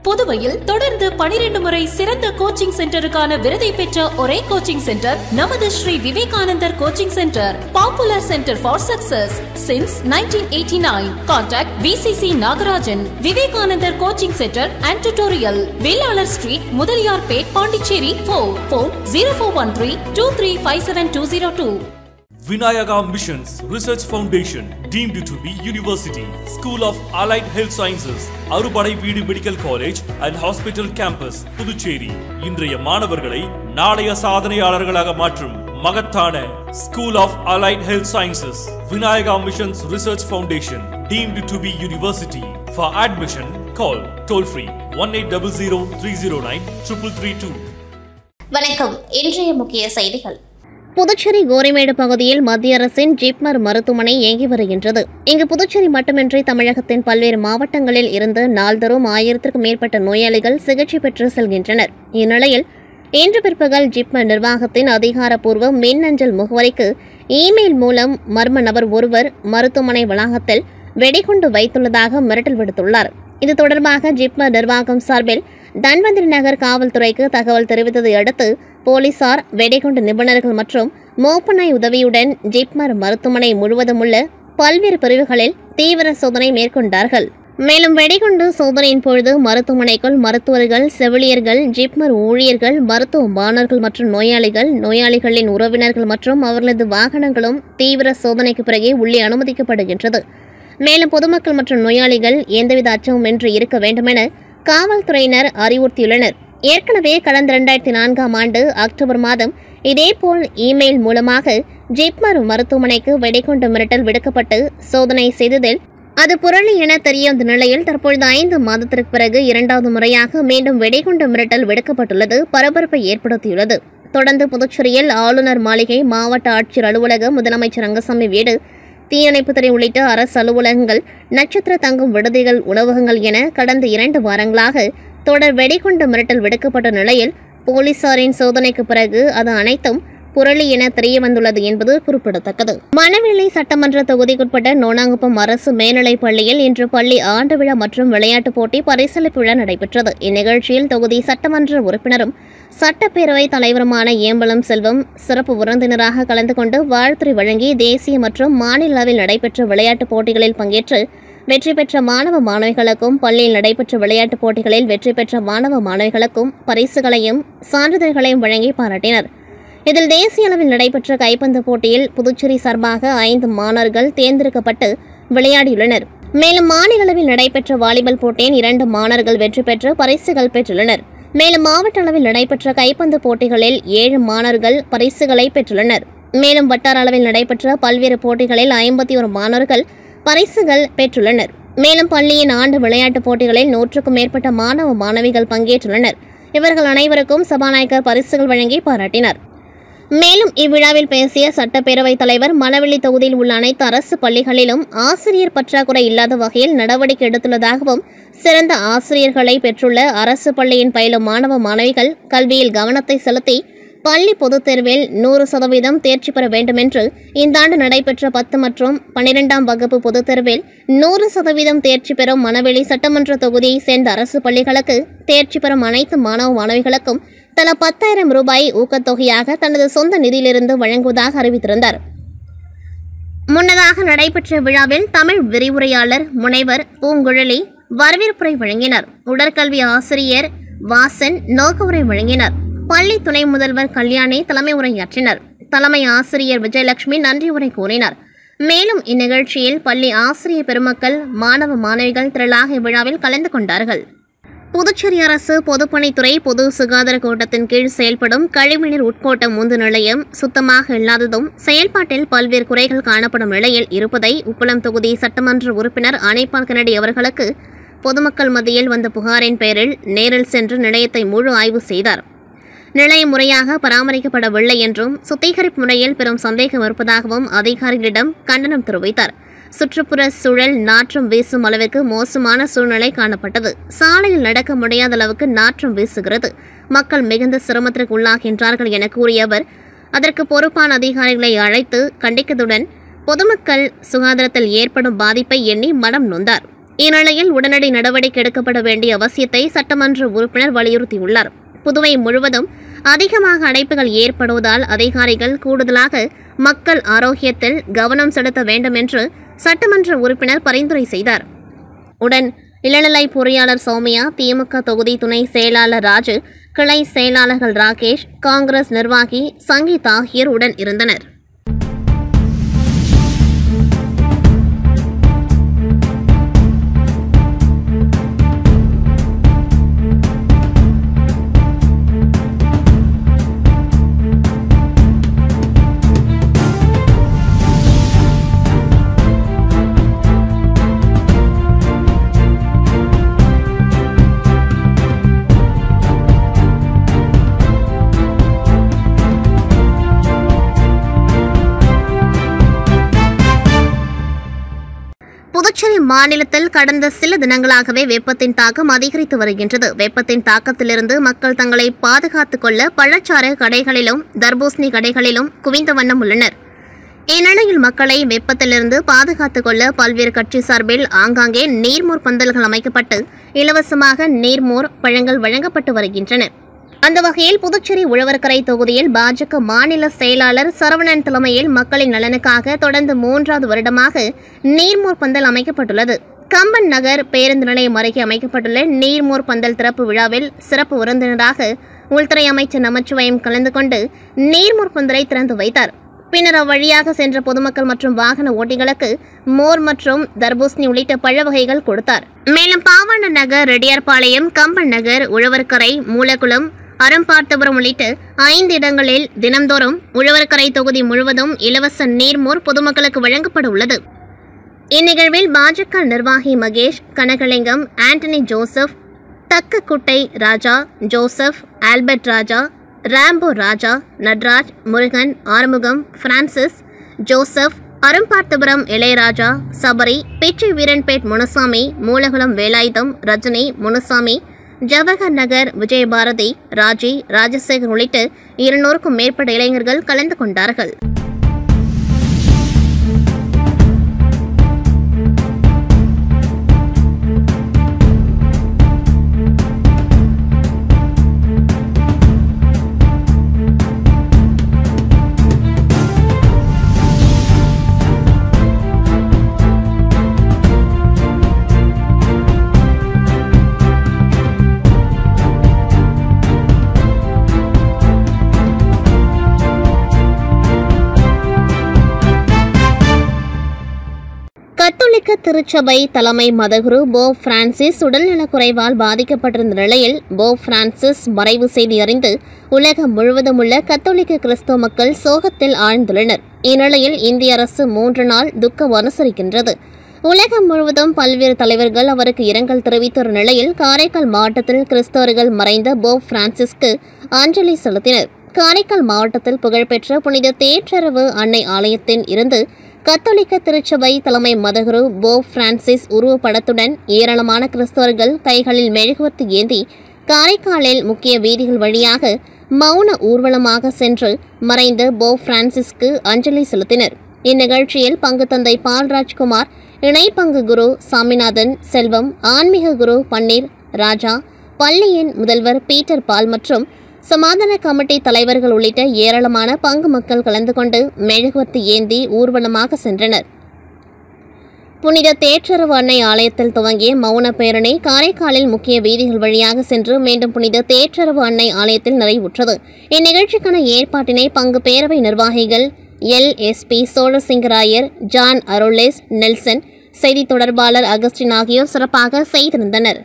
புதுவையில் தொடர்ந்து 12 முறை சிறந்த கோச்சிங் சென்டருக்கான விருதை பெற்ற ஒரே கோச்சிங் சென்டர் நமது Shri Vivekanandar coaching centre. Popular centre for success since 1989. Contact VCC Nagarajan. Vivekanandar coaching centre and tutorial, Vellalar street, Mudaliarpet, Pondicherry. Phone 0413-2357-202. Vinayaka Missions Research Foundation, deemed to be University, School of Allied Health Sciences, Arupadai Veedu Medical College and Hospital Campus, Puducherry. இன்றைய மாணவர்களை நாளைய சாதனையாளர்களாக மாற்றும் மகத்தான School of Allied Health Sciences, Vinayaka Missions Research Foundation, deemed to be University. For admission, call toll free 1800-309-3332. வணக்கம். இன்றைய முக்கிய செய்திகள். புதுச்சேரி கோரிமேடு பகுதியில் மத்திய அரசின் ஜிப்மர் மருத்துவமனை இயங்கி வருகின்றது. இங்கு புதுச்சேரி மட்டுமின்றி தமிழகத்தின் பல்வேறு மாவட்டங்களில் இருந்து நாள்தோறும் 1000க்கும் மேற்பட்ட நோயாளிகள் சிகிச்சை பெற்று செல்கின்றனர். இந்நிலையில் இன்று பிற்பகல் ஜிப்மர் நிர்வாகத்தின் அதிகாரப்பூர்வ மின்னஞ்சல் முகவரிக்கு இமெயில் மூலம் மர்ம நபர் ஒருவர் மருத்துவமனை வளாகத்தில் வெடிகுண்டு வைத்துள்ளதாக மிரட்டல் விடுத்துள்ளார். இது தொடர்பாக ஜிப்மர் நிர்வாகம் சார்பில் தன்வந்திரி நகர் காவல்துறைக்கு தகவல் தெரிவித்ததை அடுத்து போலீசார், வெடிகுண்டு நிபுணர்கள் மற்றும் மோப்பநாய் உதவியுடன் ஜிப்மர் மருத்துவமனை முழுவதும் உள்ள பல்வேறு பிரிவுகளில் தீவிர சோதனை மேற்கொண்டார்கள். மேலும் வெடிகுண்டு சோதனையின் பொழுது மருத்துவமனைக்குள் மருத்துவர்கள், செவிலியர்கள், ஜிப்மர் ஊழியர்கள், மருத்துவ மாணவர்கள் மற்றும் நோயாளிகளின் உறவினர்கள் மற்றும் அவர்களது வாகனங்களும் தீவிர சோதனைக்கு பிறகே உள்ளே அனுமதிக்கப்படுகின்றது. மேலும் பொதுமக்கள் மற்றும் நோயாளிகள் எந்தவித அச்சமுமின்றி இருக்க வேண்டுமென காவல்துறையினர் அறிவுறுத்தியுள்ளனர். ஏற்கனவே கடந்த 2004ஆம் ஆண்டு அக்டோபர் மாதம் இதேபோல் இமெயில் மூலமாக ஜிப்மர் மருத்துவமனைக்கு வெடிகுண்டு மிரட்டல் விடுக்கப்பட்டு சோதனை செய்ததில் அது புரளி என தெரிய வந்த நிலையில் தற்பொழுது 5 மாதத்திற்கு பிறகு 2வது முறையாக மீண்டும் வெடிகுண்டு மிரட்டல் விடுக்கப்பட்டுள்ளது பரபரப்பை ஏற்படுத்தியுள்ளது. தொடர்ந்து புதுச்சேரியில் ஆளுநர் மாளிகை, மாவட்ட ஆட்சியர் அலுவலகம், முதலமைச்சர் ரங்கசாமி வீடு, தீயணைப்புத்துறை உள்ளிட்ட அரசு அலுவலகங்கள், நட்சத்திர தங்கும் விடுதிகள், உணவகங்கள் என கடந்த 2 வாரங்களாக தொடர் வெடிகுண்டு மிரட்டல் விடுக்கப்பட்ட நிலையில் போலீசாரின் சோதனைக்கு பிறகு அது அனைத்தும் புரளி என தெரிய வந்துள்ளது என்பது குறிப்பிடத்தக்கது. மணவெளி சட்டமன்ற தொகுதிக்குட்பட்ட நோனாங்குப்பம் அரசு மேல்நிலைப் பள்ளியில் இன்று பள்ளி ஆண்டு விழா மற்றும் விளையாட்டுப் போட்டி பரிசளிப்பு விழா நடைபெற்றது. இந்நிகழ்ச்சியில் தொகுதி சட்டமன்ற உறுப்பினரும் சட்டப்பேரவைத் தலைவருமான ஏம்பலம் செல்வம் சிறப்பு விருந்தினராக கலந்து கொண்டு வாழ்த்துரை வழங்கி தேசிய மற்றும் மாநில அளவில் நடைபெற்ற விளையாட்டுப் போட்டிகளில் பங்கேற்று வெற்றி பெற்ற மாணவ மாணவிகளுக்கும், பள்ளியில் நடைபெற்ற விளையாட்டுப் போட்டிகளில் வெற்றி பெற்ற மாணவ மாணவிகளுக்கும் பரிசுகளையும் சான்றிதழ்களையும் வழங்கி பாராட்டினர். இதில் தேசிய அளவில் நடைபெற்ற கைப்பந்து போட்டியில் புதுச்சேரி சார்பாக 5 மாணவர்கள் தேர்ந்தெடுக்கப்பட்டு விளையாடியுள்ளனர். மேலும் மாநில அளவில் நடைபெற்ற வாலிபால் போட்டியில் 2 மாணவர்கள் வெற்றி பெற்று பரிசுகள் பெற்றுள்ளனர். மேலும் மாவட்ட அளவில் நடைபெற்ற கைப்பந்து போட்டிகளில் 7 மாணவர்கள் பரிசுகளை பெற்றுள்ளனர். மேலும் வட்டார அளவில் நடைபெற்ற பல்வேறு போட்டிகளில் 51 மாணவர்கள் பரிசுகள் பெற்றுள்ளனர். மேலும் பள்ளியின் ஆண்டு விளையாட்டுப் போட்டிகளில் 100க்கும் மேற்பட்ட மாணவ மாணவிகள் பங்கேற்றுள்ளனர். இவர்கள் அனைவருக்கும் சபாநாயகர் பரிசுகள் வழங்கி பாராட்டினார். மேலும் இவ்விழாவில் பேசிய சட்டப்பேரவைத் தலைவர், மணவெளி தொகுதியில் உள்ள அனைத்து அரசு பள்ளிகளிலும் ஆசிரியர் பற்றாக்குறை இல்லாத வகையில் நடவடிக்கை எடுத்துள்ளதாகவும், சிறந்த ஆசிரியர்களை பெற்றுள்ள அரசு பள்ளியின் பயிலும் மாணவ மாணவிகள் கல்வியில் கவனத்தை செலுத்தி பள்ளி பொதுத் தேர்வில் 100% தேர்ச்சி பெற வேண்டும் என்று இந்த ஆண்டு நடைபெற்ற 10 மற்றும் 12ஆம் வகுப்பு பொதுத் தேர்வில் 100% தேர்ச்சி பெறும் மணவெளி சட்டமன்ற தொகுதியை சேர்ந்த அரசு பள்ளிகளுக்கு தேர்ச்சி பெறும் அனைத்து மாணவ மாணவிகளுக்கும் தலா 10,000 ரூபாய் ஊக்கத்தொகையாக தனது சொந்த நிதியிலிருந்து வழங்குவதாக அறிவித்திருந்தார். முன்னதாக நடைபெற்ற விழாவில் தமிழ் விரிவுரையாளர் முனைவர் பூங்குழலி வரவேற்புரை வழங்கினார். உடற்கல்வி ஆசிரியர் வாசன் நோக்கவுரை வழங்கினார். பள்ளி துணை முதல்வர் கல்யாணி தலைமை உரையாற்றினர். தலைமை ஆசிரியர் விஜயலட்சுமி நன்றி உரை கூறினார். மேலும் இந்நிகழ்ச்சியில் பள்ளி ஆசிரியர் பெருமக்கள், மாணவ மாணவிகள் திரளாக இவ்விழாவில் கலந்து கொண்டார்கள். புதுச்சேரி அரசு பொதுப்பணித்துறை பொது சுகாதார கோட்டத்தின் கீழ் செயல்படும் கழிவுநீர் உட்கோட்டம் உந்து நிலையம் சுத்தமாக இல்லாததும் செயல்பாட்டில் பல்வேறு குறைகள் காணப்படும் நிலையில் இருப்பதை உப்பளம் தொகுதி சட்டமன்ற உறுப்பினர் அணைப்பால் கென்னடி அவர்களுக்கு பொதுமக்கள் மத்தியில் வந்த புகாரின் பெயரில் நேரில் சென்று நிலையத்தை முழு ஆய்வு செய்தார். நிலையம் முறையாக பராமரிக்கப்படவில்லை என்றும் சுத்திகரிப்பு முறையில் பெரும் சந்தேகம் இருப்பதாகவும் அதிகாரிகளிடம் கண்டனம் தெரிவித்தார். சுற்றுப்புற சூழல் நாற்றம் வீசும் அளவுக்கு மோசமான சூழ்நிலை காணப்பட்டது. சாலையில் நடக்க முடியாத அளவுக்கு நாற்றம் வீசுகிறது. மக்கள் மிகுந்த சிரமத்திற்கு உள்ளாகின்றார்கள் என கூறிய அவர் அதற்கு பொறுப்பான அதிகாரிகளை அழைத்து கண்டித்ததுடன் பொதுமக்கள் சுகாதாரத்தில் ஏற்படும் பாதிப்பை எண்ணி மனம் நொந்தார். இந்நிலையில் உடனடி நடவடிக்கை எடுக்கப்பட வேண்டிய அவசியத்தை சட்டமன்ற உறுப்பினர் வலியுறுத்தியுள்ளார். புதுவை முழுவதும் அதிகமாக அடைப்புகள் ஏற்படுவதால் அதிகாரிகள் கூடுதலாக மக்கள் ஆரோக்கியத்தில் கவனம் செலுத்த வேண்டும் என்று சட்டமன்ற உறுப்பினர் பரிந்துரை செய்தார். உடன் இளநிலை பொறியாளர் சௌமியா, திமுக தொகுதி துணை செயலாளர் ராஜு, கிளை செயலாளர்கள் ராகேஷ், காங்கிரஸ் நிர்வாகி சங்கீத் ஆகியோர் உடன் இருந்தனர். புதுச்சேரி மாநிலத்தில் கடந்த சில தினங்களாகவே வெப்பத்தின் தாக்கம் அதிகரித்து வருகின்றது. வெப்பத்தின் தாக்கத்திலிருந்து மக்கள் தங்களை பாதுகாத்துக் கொள்ள பழச்சாறு கடைகளிலும் தர்பூசணி கடைகளிலும் குவிந்த வண்ணம் உள்ளனர். இந்நிலையில் மக்களை வெப்பத்திலிருந்து பாதுகாத்துக் கொள்ள பல்வேறு கட்சி சார்பில் ஆங்காங்கே நீர்மோர் பந்தல்கள் அமைக்கப்பட்டு இலவசமாக நீர்மோர் பழங்கள் வழங்கப்பட்டு வருகின்றன. அந்த வகையில் புதுச்சேரி உழவர்கரை தொகுதியில் பாஜக மாநில செயலாளர் சரவணன் தலைமையில் மக்களின் நலனுக்காக தொடர்ந்து 3வது வருடமாக நீர்மோர் பந்தல் அமைக்கப்பட்டுள்ளது. கம்பன் நகர் பேருந்து நிலையம் அருகே அமைக்கப்பட்டுள்ள நீர்மோர் பந்தல் திறப்பு விழாவில் சிறப்பு விருந்தினராக உள்துறை அமைச்சர் நமச்சிவாயம் கலந்து கொண்டு நீர்மோர் பந்தலை திறந்து வைத்தார். பின்னர் அவ்வழியாக சென்ற பொதுமக்கள் மற்றும் வாகன ஓட்டிகளுக்கு மோர் மற்றும் தர்பூசணி உள்ளிட்ட பழ வகைகள் கொடுத்தார். மேலும் பாவாண நகர், ரெட்டியார்பாளையம், கம்பன் நகர், உழவர்கரை, மூலகுளம், அறம்பார்த்தபுரம் உள்ளிட்ட 5 இடங்களில் தினந்தோறும் உழவர்கரை தொகுதி முழுவதும் இலவச நீர்மோர் பொதுமக்களுக்கு வழங்கப்பட உள்ளது. இந்நிகழ்வில் பாஜக நிர்வாகி மகேஷ், கனகலிங்கம், ஆண்டனி ஜோசப், தக்கக்குட்டை ராஜா, ஜோசப், ஆல்பர்ட் ராஜா, ராம்போ ராஜா, நட்ராஜ், முருகன், ஆறுமுகம், பிரான்சிஸ், ஜோசப், அறம்பார்த்தபுரம் இளையராஜா, சபரி, பிச்சை வீரன்பேட் முனுசாமி, மூலகுளம் வேலாயுதம், ரஜினி, முனுசாமி, ஜவஹர் நகர், விஜயபாரதி, ராஜி, ராஜசேகர் உள்ளிட்ட 200க்கும் மேற்பட்ட இளைஞர்கள் கலந்து கொண்டார்கள். கத்தோலிக்க திருச்சபை தலைமை மதகுரு போப் பிரான்சிஸ் உடல்நலக்குறைவால் பாதிக்கப்பட்டிருந்த நிலையில் போப் பிரான்சிஸ் மறைவு செய்தி அறிந்து உலகம் முழுவதும் உள்ள கத்தோலிக்க கிறிஸ்தவ மக்கள் சோகத்தில் ஆழ்ந்துள்ளனர். இந்நிலையில் இந்திய அரசு 3 நாள் துக்கம் அனுசரிக்கின்றது. உலகம் முழுவதும் பல்வேறு தலைவர்கள் அவருக்கு இரங்கல் தெரிவித்த நிலையில் காரைக்கால் மாவட்டத்தில் கிறிஸ்தவர்கள் மறைந்த போப் பிரான்சிஸ்க்கு அஞ்சலி செலுத்தினர். காரைக்கால் மாவட்டத்தில் புகழ்பெற்ற புனித தேற்றரவு அன்னை ஆலயத்தின் இருந்து கத்தோலிக்க திருச்சபை தலைமை மதகுரு போப் பிரான்சிஸ் உருவப்படத்துடன் ஏராளமான கிறிஸ்தவர்கள் கைகளில் மெழுகுவர்த்தி ஏந்தி காரைக்காலில் முக்கிய வீதிகள் வழியாக மௌன ஊர்வலமாக சென்று மறைந்த போப் பிரான்சிஸ்க்கு அஞ்சலி செலுத்தினர். இந்நிகழ்ச்சியில் பங்கு தந்தை பால்ராஜ்குமார், இணை பங்கு குரு சாமிநாதன், செல்வம், ஆன்மீக குரு பன்னீர் ராஜா, பள்ளியின் முதல்வர் பீட்டர் பால் மற்றும் சமாதான கமிட்டி தலைவர்கள் உள்ளிட்ட ஏராளமான பங்கு மக்கள் கலந்து கொண்டு மெழுகுவர்த்தி ஏந்தி ஊர்வலமாக சென்றனர். புனித தேற்றரவு அன்னை ஆலயத்தில் துவங்கிய மௌன பேரணி காரைக்காலில் முக்கிய வீதிகள் வழியாக சென்று மீண்டும் புனித தேற்றரவு அன்னை ஆலயத்தில் நிறைவுற்றது. இந்நிகழ்ச்சிக்கான ஏற்பாட்டினை பங்கு பேரவை நிர்வாகிகள் LSP சோழசிங்கராயர், ஜான் அருளேஸ், நெல்சன், செய்தி தொடர்பாளர் அகஸ்டின் ஆகியோர் சிறப்பாக செய்திருந்தனர்.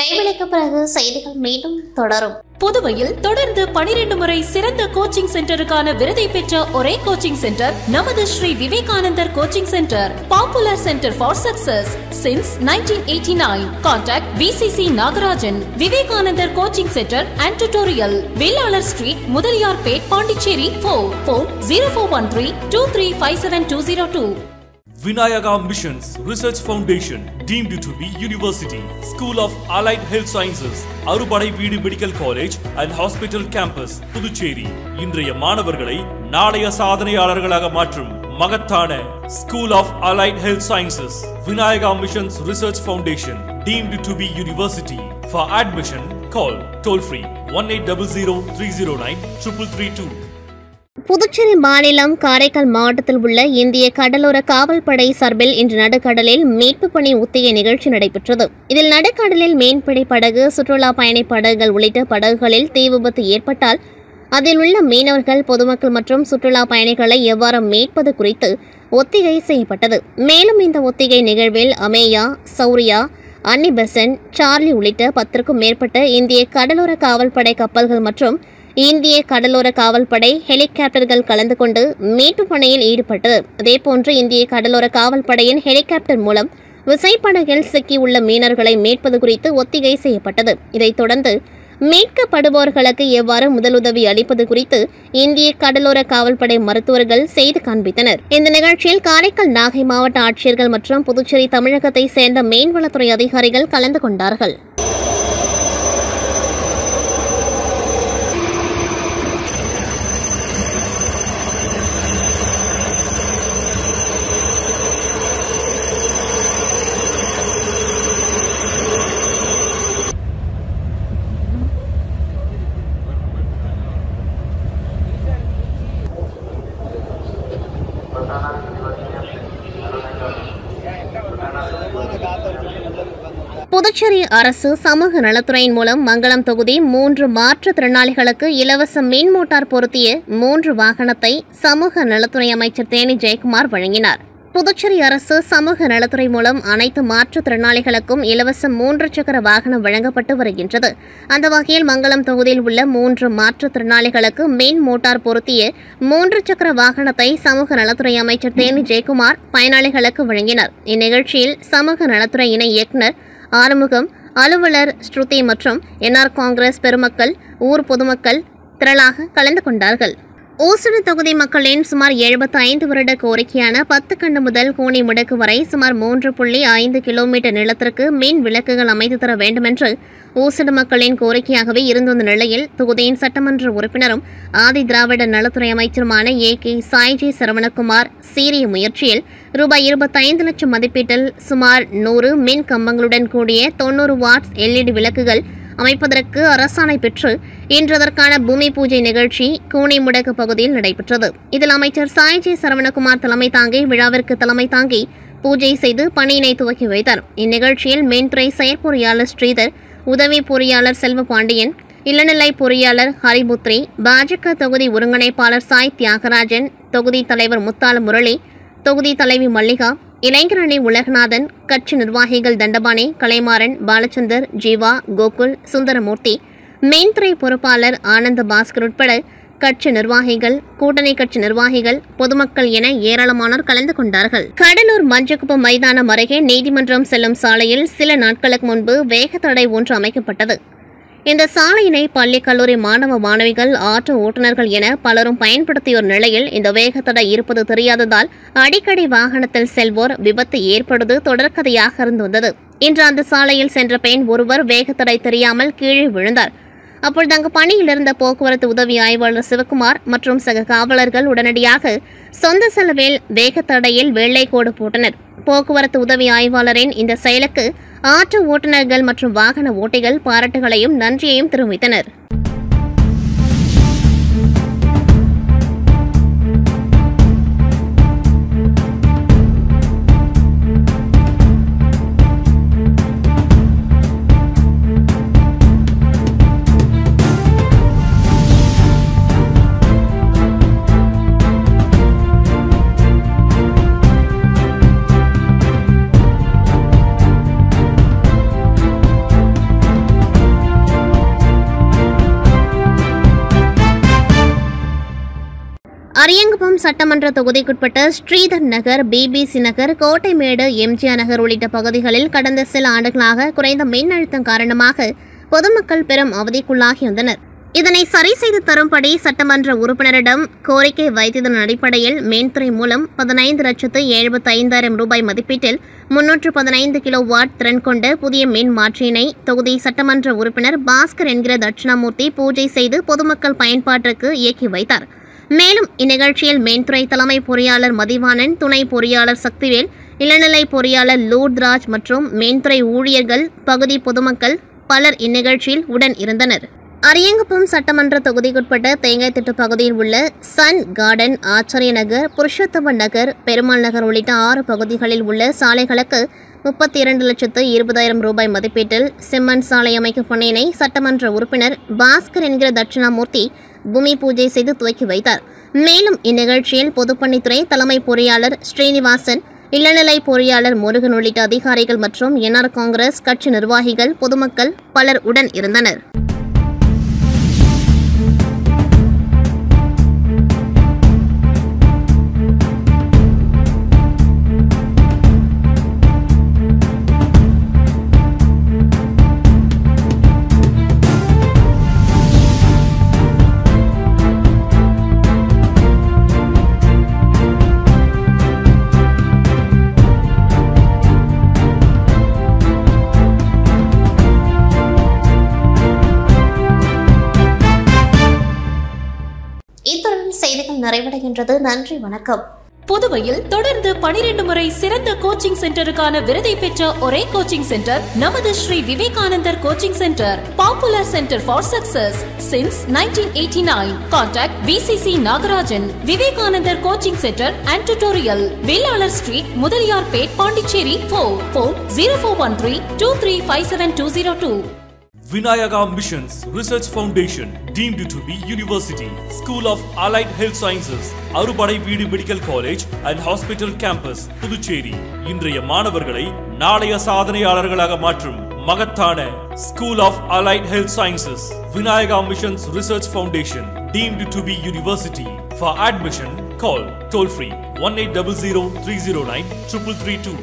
இடைவெளிக்கு பிறகு செய்திகள் மீண்டும் தொடரும். புதுவையில் தொடர்ந்து 12 முறை சிறந்த கோச்சிங் சென்டருக்கான விருதை பெற்ற ஒரே கோச்சிங் சென்டர் நமது Shri Vivekanandar coaching centre. Popular centre for success since 1989. Contact VCC Nagarajan. Vivekanandar coaching centre and tutorial. Vellalar street, Mudaliarpet, Pondicherry. Phone 0413-2357-202. Vinayaka Missions Research Foundation, deemed to be University, School of Allied Health Sciences, அறுபடை வீடு medical college and hospital campus, Puducherry. இன்றைய மாணவர்களை நாளைய சாதனையாளர்களாக மாற்றும் மகத்தான School of Allied Health Sciences, Vinayaka Missions Research Foundation, deemed to be University. For admission, call toll free 1800-309-3332. Puducherry மாநிலம் காரைக்கால் மாவட்டத்தில் உள்ள இந்திய கடலோர காவல்படை சார்பில் இன்று நடுக்கடலில் மீட்பு பணி ஒத்திகை நிகழ்ச்சி நடைபெற்றது. இதில் நடுக்கடலில் மீன்பிடி படகு, சுற்றுலா பயணி படகுகள் உள்ளிட்ட படகுகளில் தீ விபத்து ஏற்பட்டால் அதில் உள்ள மீனவர்கள், பொதுமக்கள் மற்றும் சுற்றுலா பயணிகளை எவ்வாறு மீட்பது குறித்து ஒத்திகை செய்யப்பட்டது. மேலும் இந்த ஒத்திகை நிகழ்வில் அமேயா, சௌரியா, அன்னிபெசன்ட், சார்லி உள்ளிட்ட 10க்கும் மேற்பட்ட இந்திய கடலோர காவல்படை கப்பல்கள் மற்றும் இந்திய கடலோர காவல்படை ஹெலிகாப்டர்கள் கலந்து கொண்டு மீட்பு பணியில் ஈடுபட்டது. அதேபோன்று இந்திய கடலோர காவல்படையின் ஹெலிகாப்டர் மூலம் விசைப்படகில் சிக்கியுள்ள மீனவர்களை மீட்பது குறித்து ஒத்திகை செய்யப்பட்டது. இதைத் தொடர்ந்து மீட்கப்படுபவர்களுக்கு எவ்வாறு முதலுதவி அளிப்பது குறித்து இந்திய கடலோர காவல்படை மருத்துவர்கள் செய்து காண்பித்தனர். இந்த நிகழ்ச்சியில் காரைக்கால், நாகை மாவட்ட ஆட்சியர்கள் மற்றும் புதுச்சேரி தமிழகத்தை சேர்ந்த மீன்வளத்துறை அதிகாரிகள் கலந்து கொண்டார்கள். புதுச்சேரி அரசு சமூக நலத்துறையின் மூலம் மங்களம் தொகுதி 3 மாற்றுத்திறனாளிகளுக்கு இலவச மின் மோட்டார் பொருத்திய 3 வாகனத்தை சமூக நலத்துறை அமைச்சர் தேனி ஜெயக்குமார் வழங்கினார். புதுச்சேரி அரசு சமூக நலத்துறை மூலம் அனைத்து மாற்றுத்திறனாளிகளுக்கும் இலவச 3 சக்கர வாகனம் வழங்கப்பட்டு வருகின்றது. அந்த வகையில் மங்களம் தொகுதியில் உள்ள 3 மாற்றுத்திறனாளிகளுக்கு மின் மோட்டார் பொருத்திய 3 சக்கர வாகனத்தை சமூக நலத்துறை அமைச்சர் தேனி ஜெயக்குமார் பயனாளிகளுக்கு வழங்கினார். இந்நிகழ்ச்சியில் சமூக நலத்துறை இணை இயக்குநர் ஆறுமுகம், அலுவலர் ஸ்ருதி மற்றும் என்ஆர் காங்கிரஸ் பெருமக்கள், ஊர் பொதுமக்கள் திரளாக கலந்து கொண்டார்கள். ஊசுடு தொகுதி மக்களின் சுமார் 75 வருட கோரிக்கையான 10 கண்டு முதல் கூனி முடக்கு வரை சுமார் 3.5 கிலோமீட்டர் நிலத்திற்கு மின் விளக்குகள் அமைத்து தர வேண்டுமென்று ஊசுடு மக்களின் கோரிக்கையாகவே இருந்த நிலையில் தொகுதியின் சட்டமன்ற உறுப்பினரும் ஆதி திராவிட நலத்துறை அமைச்சருமான AK சாய்ஜி சரவணகுமார் சீரிய முயற்சியில் ரூபாய் 25 லட்சம் மதிப்பீட்டில் சுமார் 100 மின் கம்பங்களுடன் கூடிய 90 வாட்ஸ் LED விளக்குகள் அமைப்பதற்கு அரசாணை பெற்று இன்று அதற்கான பூமி பூஜை நிகழ்ச்சி கூனிமுடக்கு பகுதியில் நடைபெற்றது. இதில் அமைச்சர் சாய்ஜி சரவணகுமார் தலைமை தாங்கி விழாவிற்கு தலைமை தாங்கி பூஜை செய்து பணியினை துவக்கி வைத்தார். இந்நிகழ்ச்சியில் மின்துறை செயற்பொறியாளர் ஸ்ரீதர், உதவி பொறியாளர் செல்வபாண்டியன், இளநிலை பொறியாளர் ஹரிபுத்ரி, பாஜக தொகுதி ஒருங்கிணைப்பாளர் சாய் தியாகராஜன், தொகுதி தலைவர் முத்தால முரளி, தொகுதி தலைவி மல்லிகா, இளைஞரணி உலகநாதன், கட்சி நிர்வாகிகள் தண்டபாணி, கலைமாறன், பாலச்சந்தர், ஜீவா, கோகுல், சுந்தரமூர்த்தி, மின்துறை பொறுப்பாளர் ஆனந்த பாஸ்கர் உட்பட கட்சி நிர்வாகிகள், கூட்டணி கட்சி நிர்வாகிகள், பொதுமக்கள் என ஏராளமானோர் கலந்து கொண்டார்கள். கடலூர் மஞ்சக்குப்பம் மைதானம் அருகே நீதிமன்றம் செல்லும் சாலையில் சில நாட்களுக்கு முன்பு வேகத்தடை ஒன்று அமைக்கப்பட்டது. இந்த சாலையினை பள்ளி, கல்லூரி மாணவ மாணவிகள், ஆட்டோ ஓட்டுநர்கள் என பலரும் பயன்படுத்தியோர் நிலையில் இந்த வேகத்தடை இருப்பது தெரியாததால் அடிக்கடி வாகனத்தில் செல்வோர் விபத்து ஏற்படுவது தொடர்கதையாக இருந்து வந்தது. இன்று அந்த சாலையில் சென்ற பெண் ஒருவர் வேகத்தடை தெரியாமல் கீழே விழுந்தார். அப்பொழுது அங்கு பணியில் இருந்த போக்குவரத்து உதவி ஆய்வாளர் சிவக்குமார் மற்றும் சக காவலர்கள் உடனடியாக சொந்த செலவில் வேகத்தடையில் வெள்ளைக்கோடு போட்டனர். போக்குவரத்து உதவி ஆய்வாளரின் இந்த செயலுக்கு ஆட்டோ ஓட்டுநர்கள் மற்றும் வாகன ஓட்டிகள் பாராட்டுகளையும் நன்றியையும் தெரிவித்தனர். அரியங்குப்பம் சட்டமன்ற தொகுதிக்குட்பட்ட ஸ்ரீதர் நகர், பிபிசி நகர், கோட்டைமேடு, எம்ஜிஆர் நகர் உள்ளிட்ட பகுதிகளில் கடந்த சில ஆண்டுகளாக குறைந்த மின் அழுத்தம் காரணமாக பொதுமக்கள் பெரும் அவதிக்குள்ளாகியிருந்தனர். இதனை சரி செய்து தரும்படி சட்டமன்ற உறுப்பினரிடம் கோரிக்கை வைத்ததன் அடிப்படையில் மின்துறை மூலம் 15,75,000 ரூபாய் மதிப்பீட்டில் 315 கிலோவாட் திறன் கொண்ட புதிய மின் மாற்றியினை தொகுதி சட்டமன்ற உறுப்பினர் பாஸ்கர் என்கிற தட்சிணாமூர்த்தி பூஜை செய்து பொதுமக்கள் பயன்பாட்டிற்கு இயக்கி வைத்தார். மேலும் இந்நிகழ்ச்சியில் மின்துறை தலைமை பொறியாளர் மதிவாணன், துணை பொறியாளர் சக்திவேல், இளநிலை பொறியாளர் லூர்த்ராஜ் மற்றும் மின்துறை ஊழியர்கள், பகுதி பொதுமக்கள் பலர் இந்நிகழ்ச்சியில் உடன் இருந்தனர். அரியங்குப்பம் சட்டமன்ற தொகுதிக்குட்பட்ட தேங்காய்த்திட்டு பகுதியில் உள்ள சன் கார்டன், ஆச்சாரிய நகர், புருஷோத்தம நகர், பெருமாள் நகர் உள்ளிட்ட 6 பகுதிகளில் உள்ள சாலைகளுக்கு 32,20,000 ரூபாய் மதிப்பீட்டில் சிமெண்ட் சாலை அமைக்கும் பணியினை சட்டமன்ற உறுப்பினர் பாஸ்கர் என்கிற தட்சிணாமூர்த்தி பூமி பூஜை செய்து துவக்கி வைத்தார். மேலும் இந்நிகழ்ச்சியில் பொதுப்பணித்துறை தலைமை பொறியாளர் ஸ்ரீனிவாசன், இளநிலை பொறியாளர் முருகன் உள்ளிட்ட அதிகாரிகள் மற்றும் என்ஆர் காங்கிரஸ் கட்சி நிர்வாகிகள், பொதுமக்கள் பலர் உடன் இருந்தனர். இத்துடன் செய்திகள் நிறைவடைகின்றது. நன்றி, வணக்கம். புதுவையில் தொடர்ந்து 12 முறை சிறந்த கோச்சிங் சென்டருக்கான விருதை பெற்ற ஒரே கோச்சிங் சென்டர் நமது Shri Vivekanandar coaching centre. Popular centre for success since 1989. Contact VCC Nagarajan. Vivekanandar coaching centre and tutorial, Vellalar street, Mudaliarpet, Pondicherry. Phone 0413-2357-202. Vinayaka Missions Research Foundation, deemed to be University, School of Allied Health Sciences, அறுபடை வீடு medical college and hospital campus, Puducherry. இன்றைய மாணவர்களை நாளைய சாதனையாளர்களாக மாற்றும் மகத்தான School of Allied Health Sciences, Vinayaka Missions Research Foundation, deemed to be University. For admission, call toll free 1800 309 332.